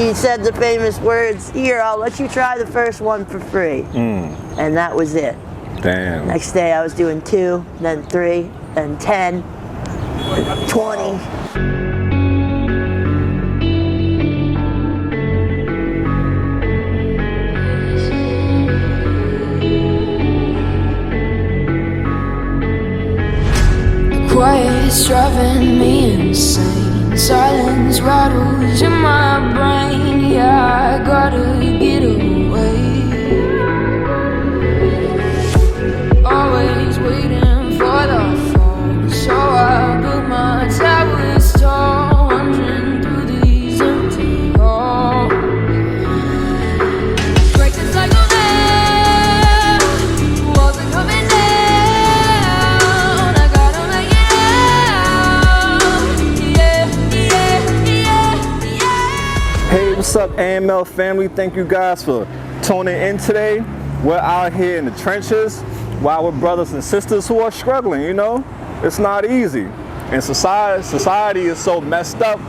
he said the famous words, "Here, I'll let you try the first one for free." And that was it. Damn. Next day I was doing 2, then 3, then 10, 20. Quiet's driving me insane. Silence rattles in my brain. Yeah, I gotta get away. Always waiting for the fall, so I built my towers tall, wandering through these empty halls. Break the cycle now, walls are coming down. I gotta make it out. Yeah, yeah, yeah, yeah. Hey, what's up, AML family? Thank you guys for tuning in today. We're out here in the trenches with our brothers and sisters who are struggling, you know? It's not easy. And society is so messed up,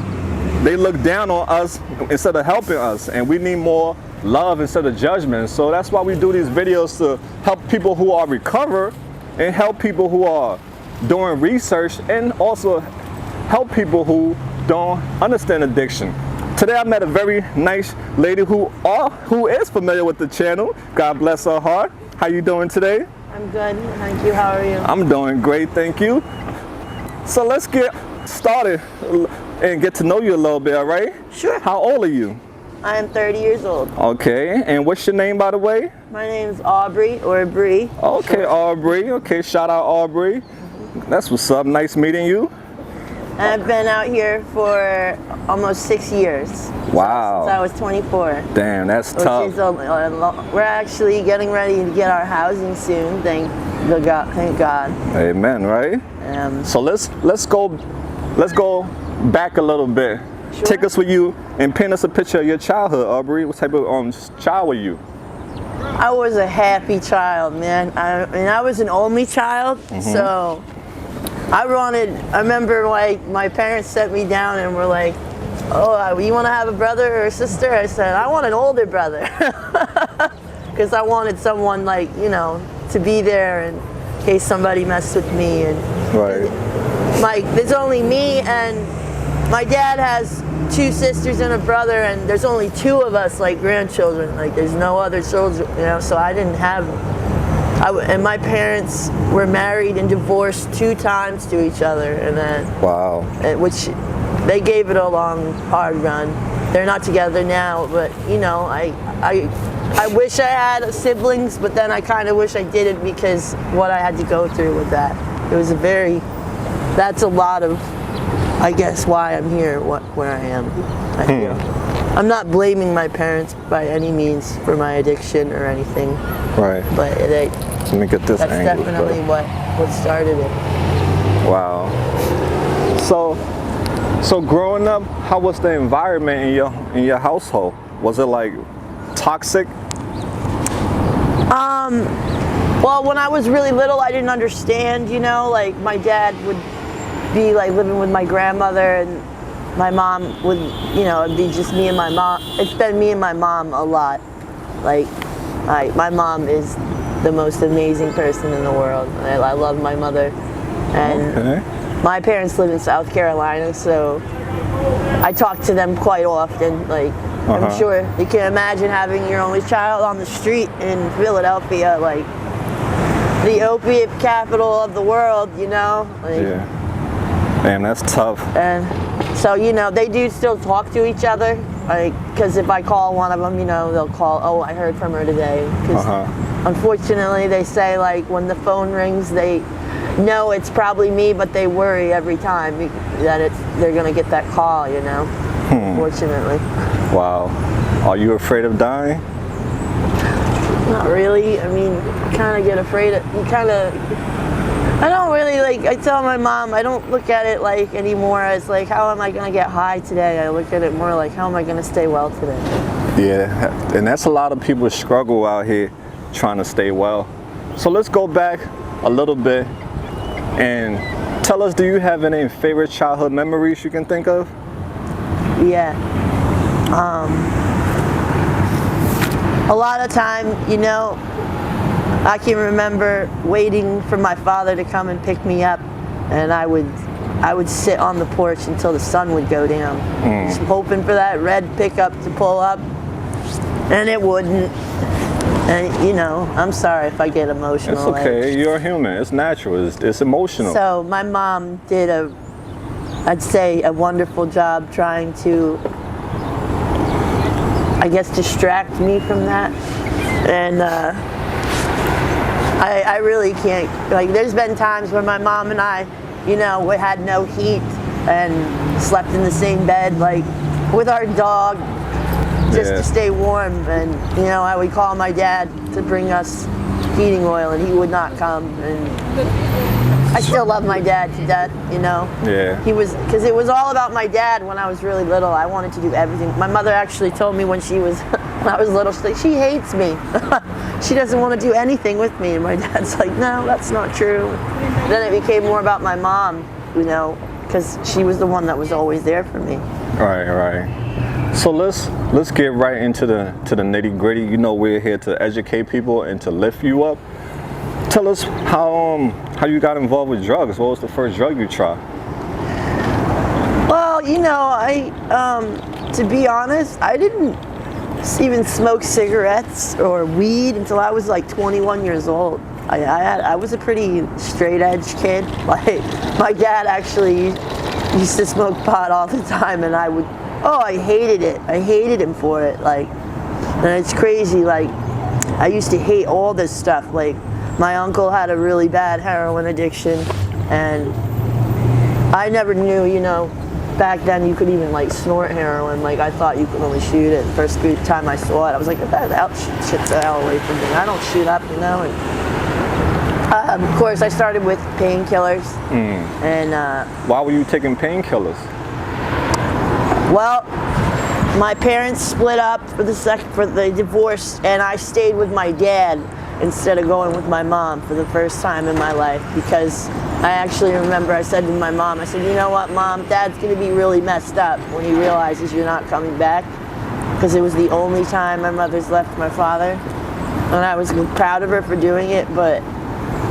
they look down on us instead of helping us. And we need more love instead of judgment. So that's why we do these videos, to help people who are recovered and help people who are doing research, and also help people who don't understand addiction. Today I met a very nice lady who is familiar with the channel. God bless her heart. How you doing today? I'm good, thank you. How are you? I'm doing great, thank you. So let's get started and get to know you a little bit, all right? Sure. How old are you? I am 30 years old. Okay, and what's your name, by the way? My name's Aubrey, or Bree. Okay, Aubrey. Okay, shout out Aubrey. That's what's up. Nice meeting you. And I've been out here for almost 6 years. Wow. Since I was 24. Damn, that's Which tough. is we're actually getting ready to get our housing soon. Thank God. Amen, right? So let's go back a little bit. Sure. Take us with you and paint us a picture of your childhood, Aubrey. What type of child were you? I was a happy child, man. I was an only child, so I remember my parents set me down and were like, "Oh, you want to have a brother or a sister?" I said, "I want an older brother," because I wanted someone, like, you know, to be there in case somebody messed with me. And Right. there's only me, and my dad has 2 sisters and a brother, and there's only 2 of us, like, grandchildren. Like, there's no other children, you know. So I didn't have. And my parents were married and divorced 2 times to each other, and then Wow. which they gave it a long, hard run. They're not together now, but you know, I wish I had siblings, but then I kind of wish I didn't, because what I had to go through with that. It was that's a lot of, I guess, why I'm here, where I am. I feel. I'm not blaming my parents by any means for my addiction or anything. Right. But Let me get this that's angle. definitely what started it. Wow. So growing up, how was the environment in your household? Was it like toxic? Well, when I was really little, I didn't understand, you know, like my dad would be like living with my grandmother, and my mom would, you know, it'd be just me and my mom. It's been me and my mom a lot. Like, my mom is the most amazing person in the world. I love my mother. And my parents live in South Carolina, so I talk to them quite often. Like, I'm sure you can imagine having your only child on the street in Philadelphia, like the opiate capital of the world, you know? Like, Yeah. Man, that's tough. And so, you know, they do still talk to each other, like, because if I call one of them, you know, they'll call, "Oh, I heard from her today." Because unfortunately, they say, like, when the phone rings, they know it's probably me, but they worry every time that they're gonna get that call, you know. Unfortunately. Wow. Are you afraid of dying? Not really. I mean, you kind of get afraid of, I don't really, like, I tell my mom, I don't look at it like anymore as like, how am I going to get high today? I look at it more like, how am I going to stay well today? Yeah, and that's a lot of people struggle out here trying to stay well. So let's go back a little bit and tell us, do you have any favorite childhood memories you can think of? Yeah. A lot of time, you know, I can remember waiting for my father to come and pick me up, and I would sit on the porch until the sun would go down, just hoping for that red pickup to pull up, and it wouldn't. And you know, I'm sorry if I get emotional. It's okay. You're human. It's natural. It's emotional. So my mom did I'd say a wonderful job trying to, I guess, distract me from that. And I really can't, like, there's been times where my mom and I, you know, we had no heat and slept in the same bed, like, with our dog, just to stay warm. And, you know, I would call my dad to bring us heating oil, and he would not come. And I still love my dad to death, you know. Yeah. He was, because it was all about my dad when I was really little. I wanted to do everything. My mother actually told me when I was little, she's like, she hates me. She doesn't want to do anything with me. And my dad's like, no, that's not true. Then it became more about my mom, you know, because she was the one that was always there for me. Right. So let's get right into the nitty gritty. You know, we're here to educate people and to lift you up. Tell us how you got involved with drugs. What was the first drug you tried? Well, you know, to be honest, I didn't even smoke cigarettes or weed until I was like 21 years old. I was a pretty straight edge kid. Like, my dad actually used to smoke pot all the time, and I hated it. I hated him for it. Like, and it's crazy. Like, I used to hate all this stuff. Like, my uncle had a really bad heroin addiction, and I never knew, you know, back then you could even like snort heroin. Like, I thought you could only shoot it. First time I saw it, I was like, get that shit the hell away from me. I don't shoot up, you know. And, of course, I started with painkillers. And why were you taking painkillers? Well, my parents split up for the divorce, and I stayed with my dad instead of going with my mom for the first time in my life, because I actually remember I said to my mom, I said, you know what, Mom, Dad's going to be really messed up when he realizes you're not coming back, because it was the only time my mother's left my father, and I was proud of her for doing it, but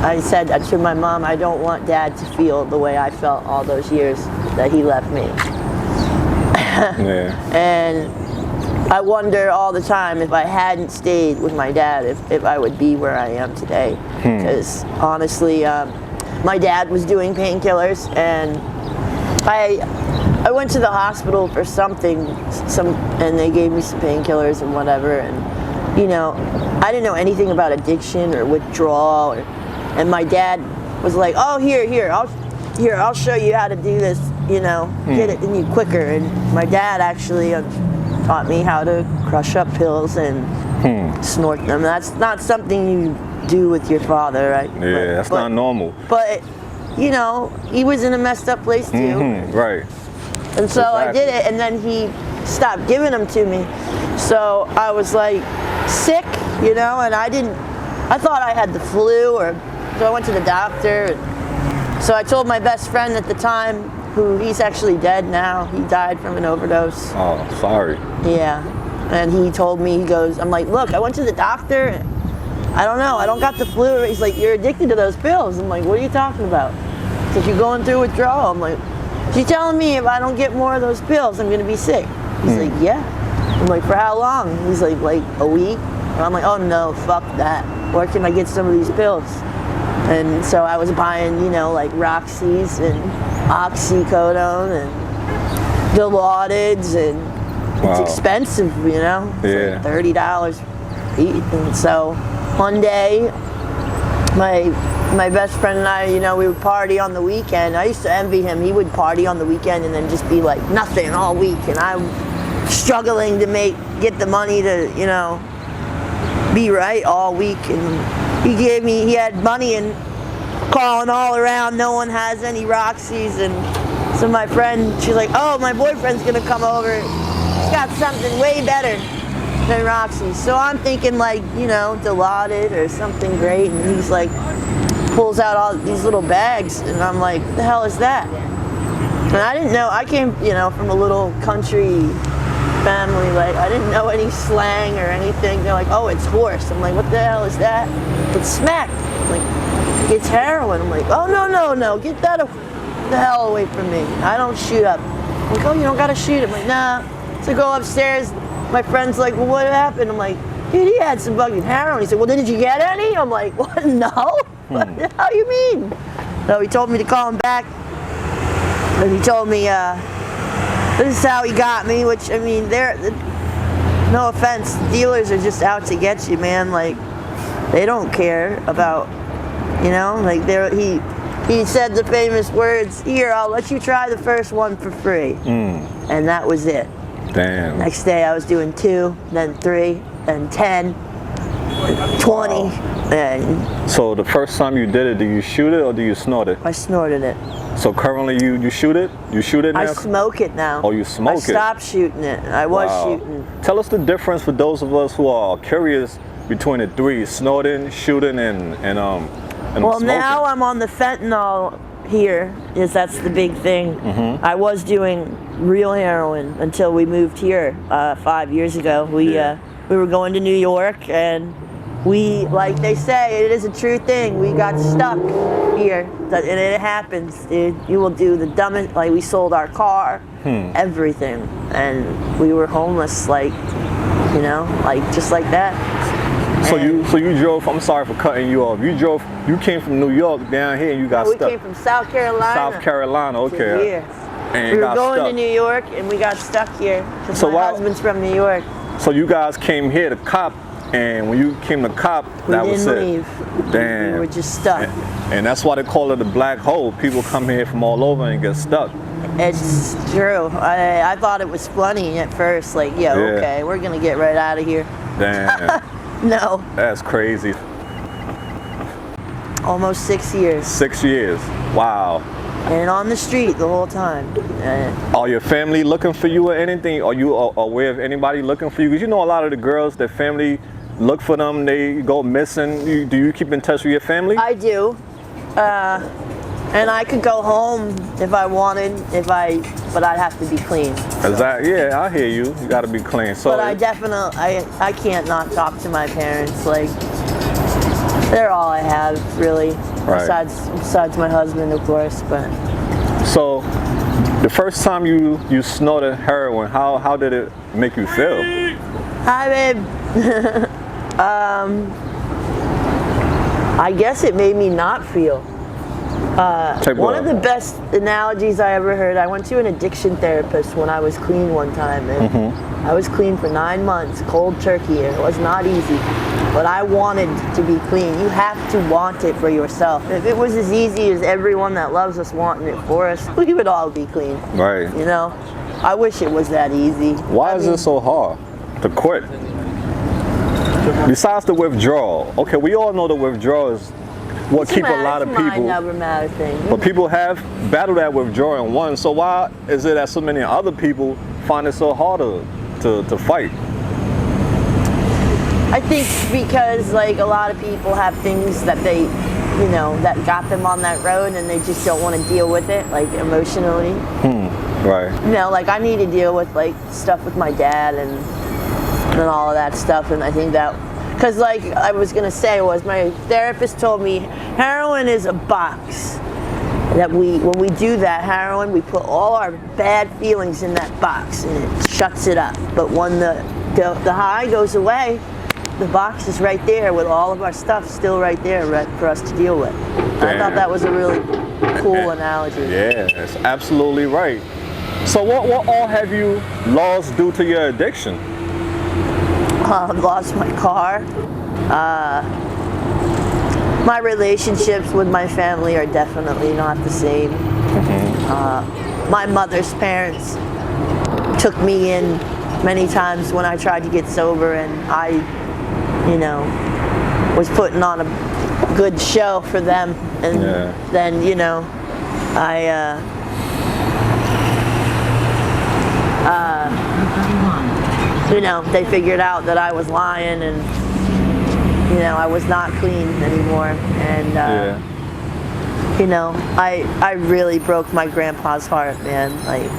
I said to my mom, I don't want Dad to feel the way I felt all those years that he left me. And I wonder all the time if I hadn't stayed with my dad, if I would be where I am today. Because honestly, my dad was doing painkillers, and I went to the hospital for something, and they gave me some painkillers and whatever. And you know, I didn't know anything about addiction or withdrawal, and my dad was like, "Oh, here, I'll show you how to do this. You know, get it in you quicker." And my dad actually taught me how to crush up pills and snort them. That's not something you do with your father, right? Yeah, that's not normal. But, you know, he was in a messed up place too. Right. And so I did it, and then he stopped giving them to me. So I was like sick, you know, and I thought I had the flu, so I went to the doctor. And so I told my best friend at the time, he's actually dead now. He died from an overdose. Oh, sorry. Yeah. And he told me, he goes, I'm like, look, I went to the doctor, and I don't know, I don't got the flu. He's like, you're addicted to those pills. I'm like, what are you talking about? He's like, you're going through withdrawal. I'm like, she's telling me if I don't get more of those pills, I'm gonna be sick. He's like, yeah. I'm like, for how long? He's like a week. And I'm like, oh no, fuck that. Where can I get some of these pills? And so I was buying, you know, like Roxy's and oxycodone and Dilaudids, and it's expensive, you know. It's like $30 each. And so one day, my best friend and I, you know, we would party on the weekend. I used to envy him. He would party on the weekend and then just be like nothing all week, and I'm struggling to get the money to, you know, be right all week. And he had money, and calling all around, no one has any Roxy's. And so my friend, she's like, oh, my boyfriend's gonna come over, he's got something way better than Roxy's. So I'm thinking, like, you know, Dilaudid or something great, and he's like, pulls out all these little bags, and I'm like, what the hell is that? And I didn't know. I came, you know, from a little country family, like, I didn't know any slang or anything. They're like, oh, it's horse. I'm like, what the hell is that? It's smack. I'm like, it's heroin. I'm like, oh, no, get that the hell away from me. I don't shoot up. I'm like, oh, you don't gotta shoot. I'm like, nah. So I go upstairs. My friend's like, well, what happened? I'm like, dude, he had some fucking heroin. He said, well, did you get any? I'm like, what? No. What the hell you mean? So he told me to call him back. And he told me, this is how he got me, which, I mean, no offense, dealers are just out to get you, man. Like, they don't care about, like, he said the famous words, here, I'll let you try the first one for free. And that was it. Damn. Next day I was doing 2, then 3, then 10, 20. And so the first time you did it, do you shoot it or do you snort it? I snorted it. So currently you shoot it? You shoot it now? I smoke it now. Oh, you smoke it? I stopped shooting it. I was shooting. Tell us the difference for those of us who are curious between the three: snorting, shooting, and well, smoking. now I'm on the fentanyl here. That's the big thing. I was doing real heroin until we moved here 5 years ago. We were going to New York, and we, like they say, it is a true thing. We got stuck here, and it happens, dude. You will do the dumbest. Like, we sold our car, everything, and we were homeless, like, like just like that. So you drove. I'm sorry for cutting you off. You came from New York down here, and you got stuck. We came from South Carolina. South Carolina, okay. Here. And we were got going stuck. to New York, and we got stuck here because So my husband's from New York. So you guys came here to cop, and when you came to cop, that was it. We didn't leave. Damn. We were just stuck. And that's why they call it the black hole. People come here from all over and get stuck. It's true. I thought it was funny at first, like, yeah, okay, we're gonna get right out of here. Damn. No. That's crazy. Almost 6 years. 6 years. Wow. And on the street the whole time. Are your family looking for you or anything? Are you aware of anybody looking for you? Because a lot of the girls, their family look for them, they go missing. Do you keep in touch with your family? I do. And I could go home if I wanted, but I'd have to be clean. So. Yeah, I hear you. You got to be clean. So. But I definitely, I can't not talk to my parents. Like, they're all I have, really. Right. Besides my husband, of course. But. So, the first time you snorted heroin, how did it make you feel? Hi, babe. I guess it made me not feel. One of the best analogies I ever heard, I went to an addiction therapist when I was clean one time, and I was clean for 9 months, cold turkey, and it was not easy, but I wanted to be clean. You have to want it for yourself. If it was as easy as everyone that loves us wanting it for us, we would all be clean. Right. I wish it was that easy. Why is it so hard to quit? Besides the withdrawal. Okay, we all know the withdrawal is what keep a lot of people. Never matter thing. But people have battled that withdrawal and won. So why is it that so many other people find it so hard to fight? I think because, like, a lot of people have things that they, that got them on that road, and they just don't want to deal with it, like, emotionally. Right. Like, I need to deal with, like, stuff with my dad and all of that stuff, and I think that. Because, like I was going to say, my therapist told me heroin is a box. That when we do that heroin, we put all our bad feelings in that box and it shuts it up. But when the high goes away, the box is right there with all of our stuff still right there for us to deal with. I thought that was a really cool analogy. Yeah, that's absolutely right. So what all have you lost due to your addiction? Lost my car. My relationships with my family are definitely not the same. My mother's parents took me in many times when I tried to get sober, and I, was putting on a good show for them. And then, they figured out that I was lying, and I was not clean anymore, and I really broke my grandpa's heart, man. Like,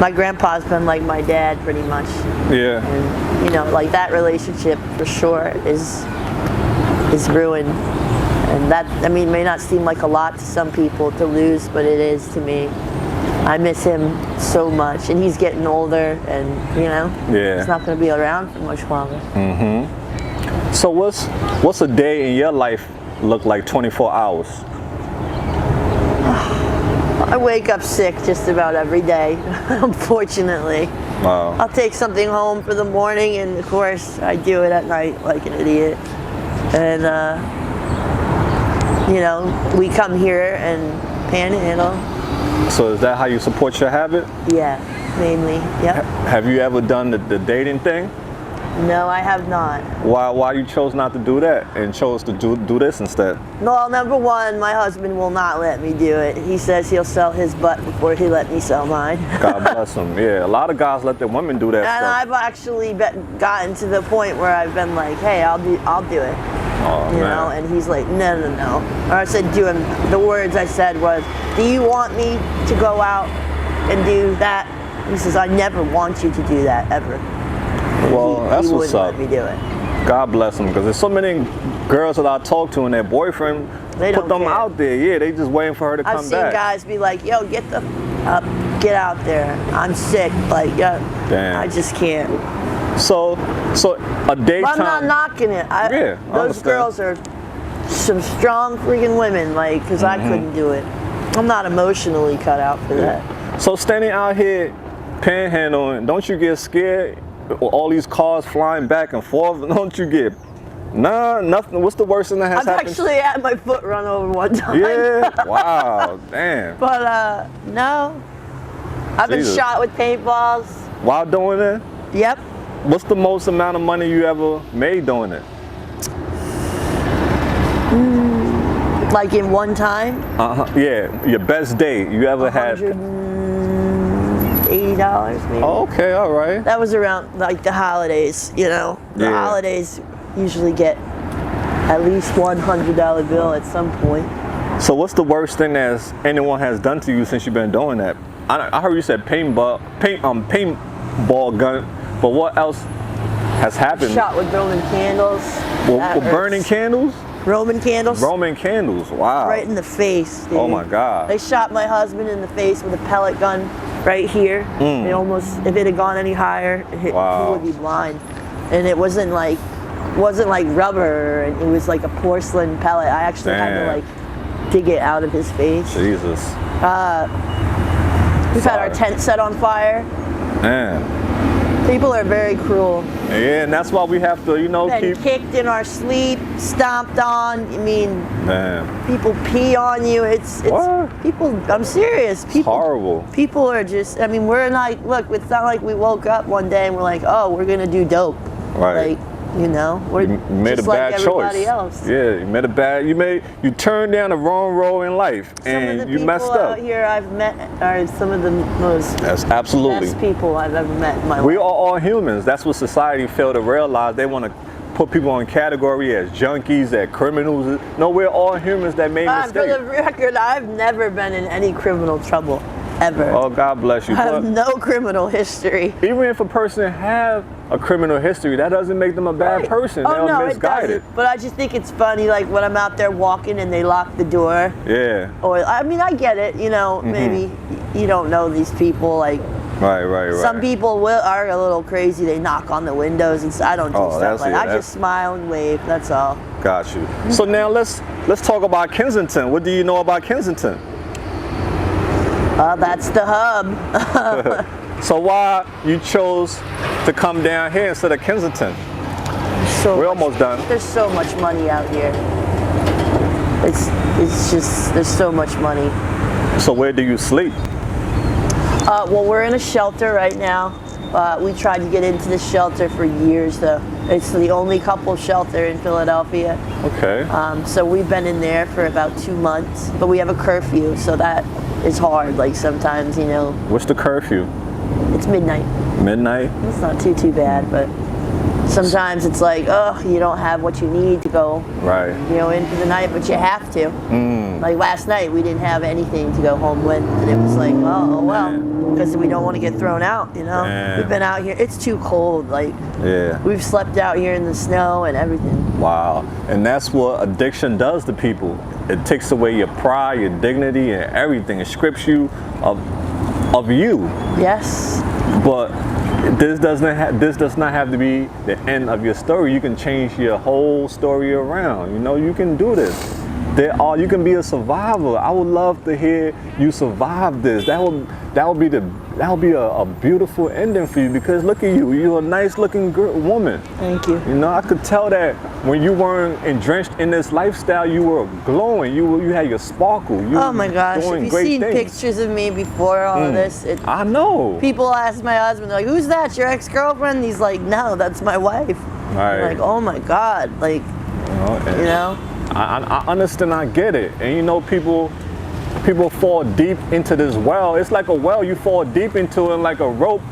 My grandpa's been like my dad pretty much. Yeah. And, you know, like that relationship for sure is ruined. And that, I mean, may not seem like a lot to some people to lose, but it is to me. I miss him so much, and he's getting older, and you know, he's not going to be around for much longer. So what's a day in your life look like 24 hours? I wake up sick just about every day, unfortunately. Wow. I'll take something home for the morning, and of course, I do it at night like an idiot. And you know, we come here and panhandle. So is that how you support your habit? Yeah, mainly. Yep. Have you ever done the dating thing? No, I have not. Why you chose not to do that and chose to do this instead? Well, number one, my husband will not let me do it. He says he'll sell his butt before he let me sell mine. God bless him. Yeah, a lot of guys let their women do that and stuff. I've actually gotten to the point where I've been like, hey, I'll do it. Oh, you know, and he's like, no. Or I said to him, the words I said was, do you want me to go out and do that? He says, I never want you to do that, ever. Well, that's what's up. Let me do it. God bless them, because there's so many girls that I talk to and their boyfriend put them out there. Yeah, they just waiting for her to come back. I've seen guys be like, yo, get out there. I'm sick. Like, yo, damn. I just can't. So a daytime. But I'm not knocking it. Those girls are some strong freaking women, like, because I couldn't do it. I'm not emotionally cut out for that. So standing out here panhandling, don't you get scared? All these cars flying back and forth, don't you get? Nah, nothing. What's the worst thing that has happened? I've actually had my foot run over one time. Yeah. Wow. Damn. But no, I've been shot with paintballs. While doing it? Yep. What's the most amount of money you ever made doing it? Like in one time? Yeah, your best day you ever had. $80 maybe. Oh, okay, all right. That was around like the holidays, you know. The holidays usually get at least $100 bill at some point. So what's the worst thing that anyone has done to you since you've been doing that? I heard you said paintball gun, but what else has happened? Shot with Roman candles. With burning candles? Roman candles. Roman candles, wow. Right in the face, dude. Oh my God. They shot my husband in the face with a pellet gun right here. It almost, if it had gone any higher, he would be blind. And it wasn't like rubber, and it was like a porcelain pellet. I actually had to like dig it out of his face. Jesus. We've had our tent set on fire. Man. People are very cruel. Yeah, and that's why we have to, you know, keep kicked in our sleep, stomped on. I mean, people pee on you. It's people. I'm serious. People. It's horrible. People are just. I mean, we're not. Look, it's not like we woke up one day and we're like, oh, we're gonna do dope. Right. Like, you know, we're you made just a bad like everybody choice. else. Yeah, you made a bad. You turned down the wrong road in life, and you messed up. Some of the people out here I've met are some of the most best people I've ever met in my life. We are all humans. That's what society failed to realize. They want to put people in category as junkies, as criminals. No, we're all humans that made mistakes. For the record, I've never been in any criminal trouble. Ever. Oh, God bless you. I have no criminal history. Even if a person have a criminal history, that doesn't make them a bad person. Oh, They're misguided. But I just think it's funny, like when I'm out there walking and they lock the door. Yeah. Or I mean, I get it. You know, maybe you don't know these people. Like. Right. Some people are a little crazy. They knock on the windows, and I don't do stuff like that. I just smile and wave. That's all. Got you. So now let's talk about Kensington. What do you know about Kensington? That's the hub. So why you chose to come down here instead of Kensington? We're almost done. There's so much money out here. It's just, there's so much money. So where do you sleep? Well, we're in a shelter right now. We tried to get into the shelter for years, though. It's the only couple shelter in Philadelphia. Okay. So we've been in there for about 2 months, but we have a curfew, so that is hard. Like sometimes, you know. What's the curfew? It's midnight. Midnight? It's not too bad, but sometimes it's like, oh, you don't have what you need to go, Right. you know, in for the night, but you have to. Like last night, we didn't have anything to go home with, and it was like, oh well, because we don't want to get thrown out, you know. Man. We've been out here, it's too cold, like Yeah. we've slept out here in the snow and everything. Wow. And that's what addiction does to people. It takes away your pride, your dignity, and everything. It strips you of you. Yes. But this does not have to be the end of your story. You can change your whole story around. You know, you can do this. You can be a survivor. I would love to hear you survive this. That would be a beautiful ending for you, because look at you. You're a nice looking woman. Thank you. You know, I could tell that when you weren't drenched in this lifestyle, you were glowing. You had your sparkle. You Oh my gosh, doing have you great seen things. pictures of me before all of this? I know. People ask my husband, they're like, who's that, your ex-girlfriend? He's like, no, that's my wife. Right. I'm like, oh my God, like, and you know? I understand, I get it. And you know, people fall deep into this well. It's like a well you fall deep into, and like a rope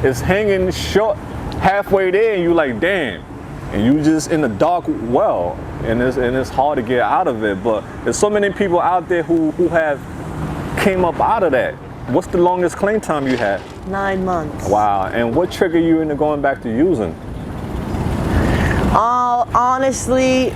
is hanging short halfway there, and you like, damn. And you just in the dark well, and it's hard to get out of it. But there's so many people out there who have came up out of that. What's the longest clean time you had? 9 months. Wow. And what triggered you into going back to using? Honestly,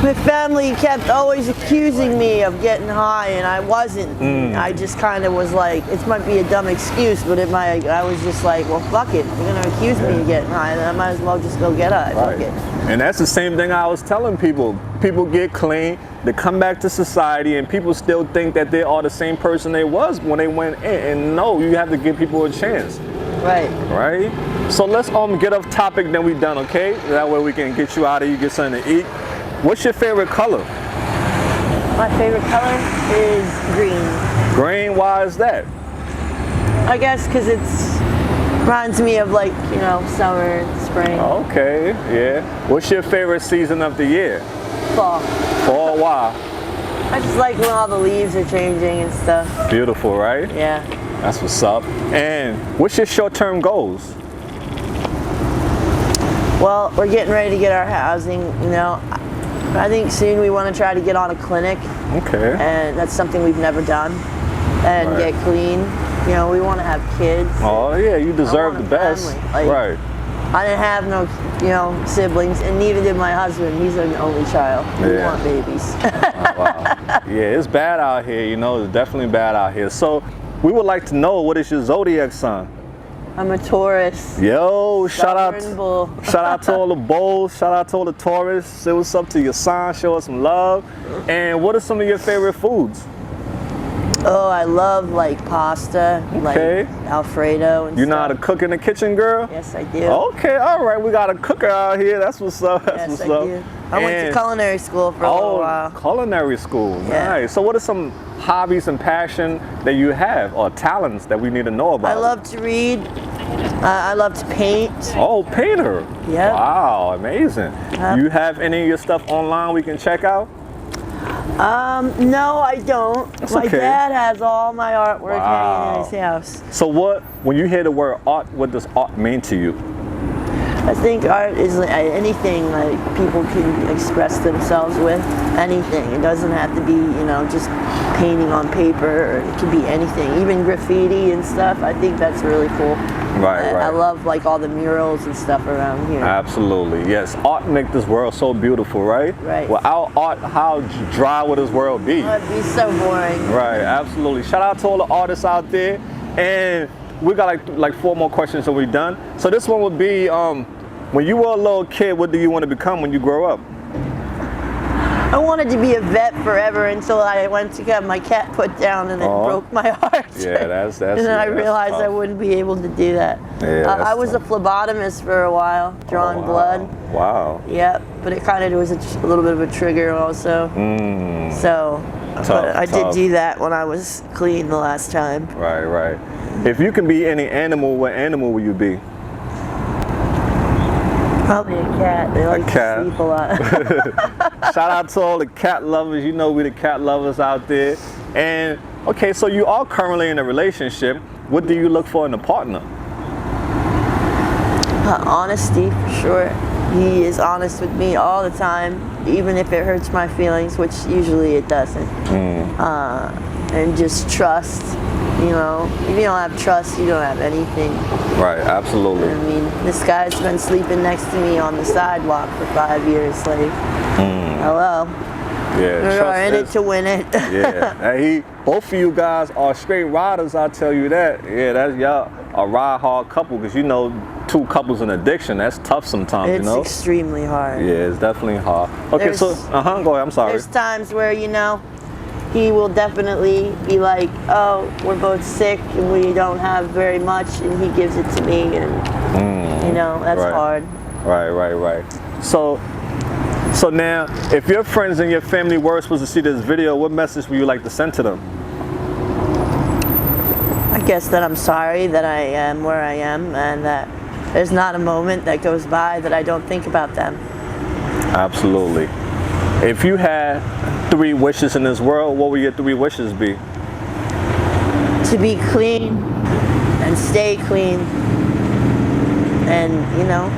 my family kept always accusing me of getting high, and I wasn't. I just kind of was like, it might be a dumb excuse, but I was just like, well, fuck it. You're gonna accuse me of getting high, then I might as well just go get high. Right. Fuck it. And that's the same thing I was telling people. People get clean, they come back to society, and people still think that they are the same person they was when they went in. And no, you have to give people a chance. Right. Right? So let's get off topic, then we done, okay? That way we can get you out of here, get something to eat. What's your favorite color? My favorite color is green. Green, why is that? I guess because it's reminds me of, like, you know, summer, spring, Okay, yeah. What's your favorite season of the year? fall. Fall, why? I just like when all the leaves are changing and stuff. Beautiful, right? Yeah. That's what's up. And what's your short-term goals? Well, we're getting ready to get our housing, you know. I think soon we want to try to get on a clinic, Okay. and that's something we've never done, and Right. get clean. You know, we want to have kids. Oh, yeah, you deserve want the a best. family. Like, Right. I didn't have no, you know, siblings, and neither did my husband. He's an only child. We Yeah. want babies. Wow. Yeah, it's bad out here, you know, it's definitely bad out here. So we would like to know, what is your Zodiac sign? I'm a Taurus. Yo, shout Stubborn bull. out to all the bulls, shout out to all the Taurus. Say what's up to your sign, show us some love. And what are some of your favorite foods? Oh, I love, like, pasta, Okay. like Alfredo and You stuff. know how to cook in the kitchen, girl? Yes, I do. Okay, all right, we got a cooker out here. That's what's up. That's Yes, what's I up. do. I went to And- culinary school for a little while. Culinary school. Yeah. Nice. So what are some hobbies and passion that you have, or talents that we need to know about? I love to read. I love to paint. Oh, painter. Yep. Wow, amazing. Yep. You have any of your stuff online we can check out? No, I don't. That's My okay. dad has all my artwork hanging in his house. So when you hear the word art, what does art mean to you? I think art is like anything like people can express themselves with. Anything. It doesn't have to be, you know, just painting on paper. Or it can be anything. Even graffiti and stuff. I think that's really cool. Right, I love like all the murals and stuff around here. Absolutely, yes. Art makes this world so beautiful, right? Right. Without art, how dry would this world be? It'd be so boring. Right, absolutely. Shout out to all the artists out there. And we got like 4 more questions and we're done. So this one would be, when you were a little kid, what do you want to become when you grow up? I wanted to be a vet forever until I went to get my cat put down and it broke my heart. Yeah, that's and then I that's realized I tough. wouldn't be able to do that. Yeah, that's I was tough. a phlebotomist for a while, drawing wow. blood. Wow. Yep, but it kind of was a little bit of a trigger also. So, but I did tough. do that when I was clean the last time. Right. If you can be any animal, what animal will you be? Probably a cat. They like cat. to sleep a lot. Shout out to all the cat lovers. You know we the cat lovers out there. And okay, so you are currently in a relationship. What do you look for in a partner? Honesty, for sure. He is honest with me all the time, even if it hurts my feelings, which usually it doesn't. And just trust, you know. If you don't have trust, you don't have anything. Right, absolutely. I mean, this guy's been sleeping next to me on the sidewalk for 5 years. Like, hello. Yeah, We're in it to win it. Yeah, and both of you guys are straight riders, I'll tell you that. Yeah, that's y'all a ride hard couple, because you know, two couples in addiction, that's tough sometimes, It's you know? extremely hard. Yeah, it's definitely hard. Okay, There's- go ahead, I'm sorry. There's times where, you know, he will definitely be like, oh, we're both sick and we don't have very much, and he gives it to me, and you know, that's right. hard. Right. So now, if your friends and your family were supposed to see this video, what message would you like to send to them? I guess that I'm sorry that I am where I am, and that there's not a moment that goes by that I don't think about them. Absolutely. If you had 3 wishes in this world, what would your 3 wishes be? To be clean and stay clean, and, you know,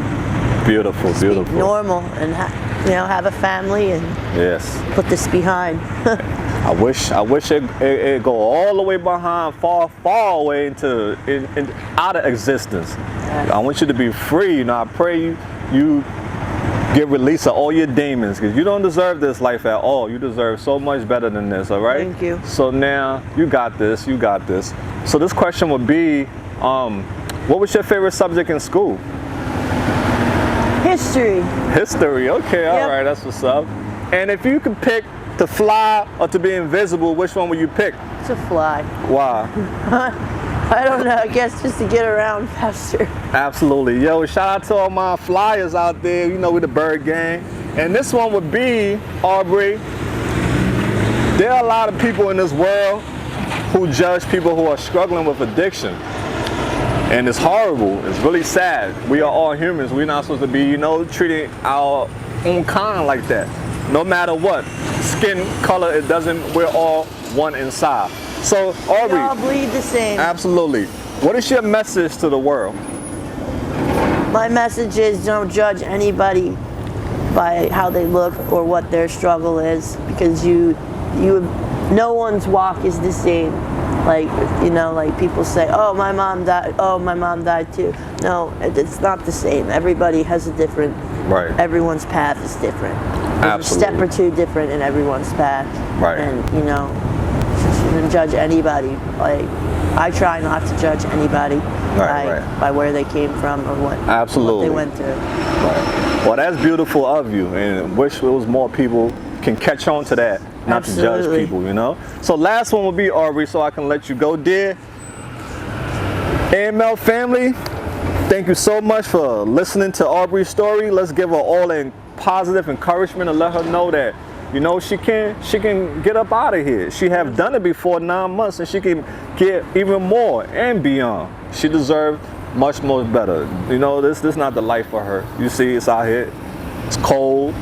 Beautiful. be normal, and you know, have a family, and Yes. put this behind. I wish it go all the way behind, far away into out of existence. I want you to be free. You know, I pray you get release of all your demons, because you don't deserve this life at all. You deserve so much better than this. All right. Thank you. So now you got this. So this question would be, what was your favorite subject in school? History. History. Okay. Yep. All right. That's what's up. And if you could pick to fly or to be invisible, which one would you pick? To fly. Why? I don't know, I guess just to get around faster. Absolutely. Yo, shout out to all my flyers out there, you know, with the Bird Gang. And this one would be, Aubrey, there are a lot of people in this world who judge people who are struggling with addiction. And it's horrible. It's really sad. We are all humans. We're not supposed to be, you know, treating our own kind like that. No matter what. Skin color, it doesn't, we're all one inside. So, Aubrey. We all bleed the same. Absolutely. What is your message to the world? My message is, don't judge anybody by how they look or what their struggle is, because no one's walk is the same. Like, you know, like people say, oh, my mom died too. No, it's not the same. Everybody has a different, everyone's path is different. There's a step or two different in everyone's path. Right. And, you know, shouldn't judge anybody. Like, I try not to judge anybody by where they came from or what they went through. Right. Well, that's beautiful of you, and wish there was more people can catch on to that, not to judge people, you know? So last one will be Aubrey, so I can let you go, dear. AML family, thank you so much for listening to Aubrey's story. Let's give her all in positive encouragement and let her know that, you know, she can get up out of here. She have done it before 9 months, and she can get even more and beyond. She deserves much more better. You know, this is not the life for her. You see, it's out here, it's cold.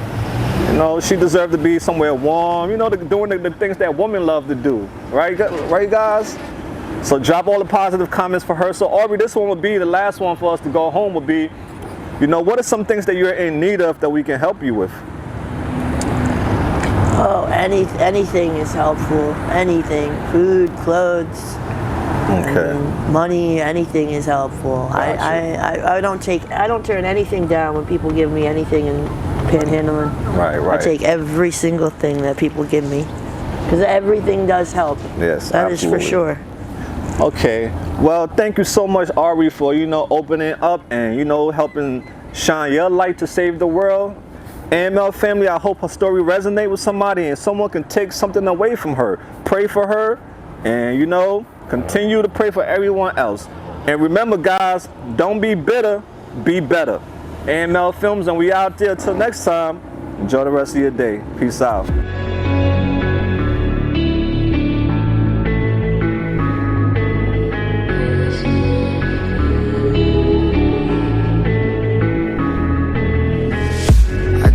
You know, she deserves to be somewhere warm, you know, doing the things that women love to do. Right, guys? So drop all the positive comments for her. So Aubrey, this one would be the last one for us to go home would be, you know, what are some things that you're in need of that we can help you with? Oh, anything is helpful. Anything. Food, clothes, money, anything is helpful. I don't turn anything down when people give me anything in panhandling. Right. I take every single thing that people give me, because everything does help. Yes, that absolutely. Is for sure. Okay. Well, thank you so much, Aubrey, for, you know, opening up and, you know, helping shine your light to save the world. AML family, I hope her story resonates with somebody and someone can take something away from her. Pray for her and, you know, continue to pray for everyone else. And remember, guys, don't be bitter, be better. AML Films, and we out there. Till next time, enjoy the rest of your day. Peace out.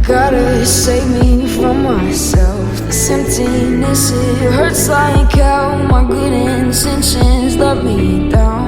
Gotta save me from myself. This emptiness, it hurts like hell. My good intentions let me down.